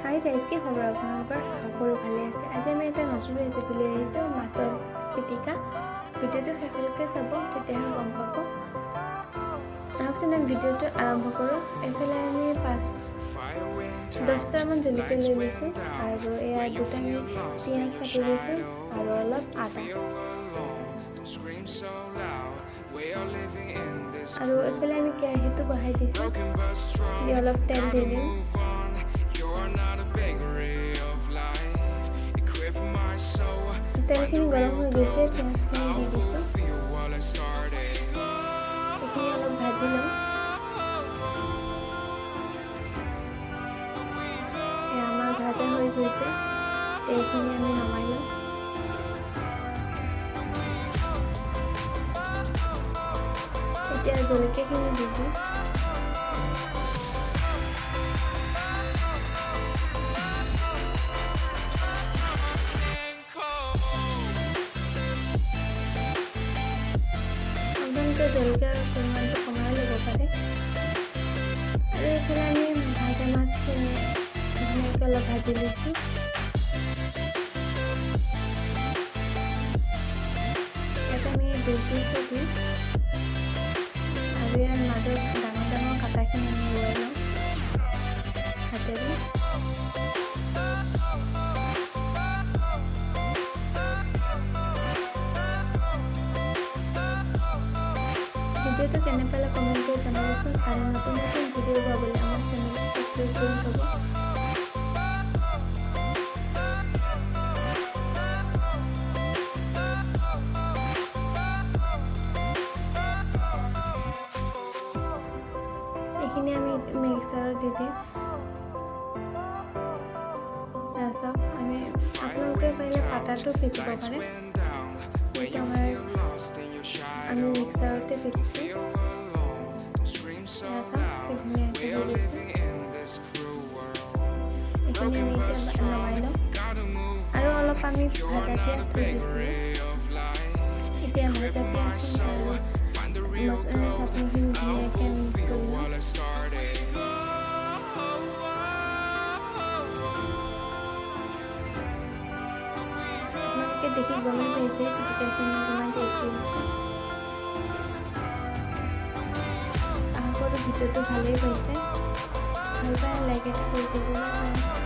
Hi guys, কি খবৰ আপোনালোকৰ? সকলো ভালে আছে। আজি আমি এটা নতুন ৰেচিপি লৈ আহিছোঁ, মাছৰ পিটিকা। ভিডিঅ'টো শেষলৈকে চাব, তেতিয়াহে গম পাব। আহকচোন আমি ভিডিঅ'টো আৰম্ভ কৰোঁ। এইফালে আমি 10টামান জলকীয়া লৈ লৈছোঁ, আৰু এয়া দুটা আমি পিঁয়াজ কাটি লৈছোঁ, আৰু অলপ আদা, আৰু এইফালে আমি কেৰাহীটো বহাই দিছোঁ, দি অলপ তেল দি দিম। তেলখিনি গৰম হৈ গৈছে, পিঁয়াজখিনি দি দিছোঁ। এইখিনি অলপ ভাজি লওঁ। আমাৰ ভাজা হৈ গৈছে, এইখিনি আমি নমাই লওঁ। এতিয়া জলকীয়াখিনি দি দিওঁ। আপোনালোকে জলকীয়াৰ পৰিমাণটো কমাই ল'ব পাৰে। আৰু এইফালে আমি ভাজা মাছখিনি ধুনীয়াকৈ অলপ ভাজি লৈছোঁ। ইয়াত আমি 2 পিচ দিওঁ, আৰু ইয়াৰ মাজত ডাঙৰ ডাঙৰ কাটাখিনি আমি এৰুৱাই লওঁ হাতেৰে। ভিডিঅ'টো কেনে পালে কমেণ্ট কৰি জনাবচোন, আৰু নতুন নতুন ভিডিঅ' পাবলৈ আমাৰ চেনেলটো ছাবস্ক্ৰাইব কৰি থ'ব। এইখিনি আমি মিক্সাৰত দি দিম। তাৰপিছত আপোনালোকে পাৰিলে পাতাটো পিচিব পাৰে, কিন্তু আমি মিক্সাৰতে পিচিছোঁ। ধুনীয়াকৈ হৈ গৈছে। এইখিনি আমি এতিয়া নমাই লওঁ, আৰু অলপ আমি ভাজা পিঁয়াজ থৈ দিছিলোঁ। এতিয়া ভাজা পিঁয়াজখিনি আৰু চাটনিখিনি ধুনীয়াকৈ মিক্স কৰি লওঁ। আপোনালোকে দেখি গমেই পাইছে পিটিকাখিনি কিমান টেষ্টি হৈছে। আশা কৰোঁ ভিডিঅ'টো ভালেই পাইছে। ভাল পায় লাইক এটা কৰি দিবলৈ পাৰে।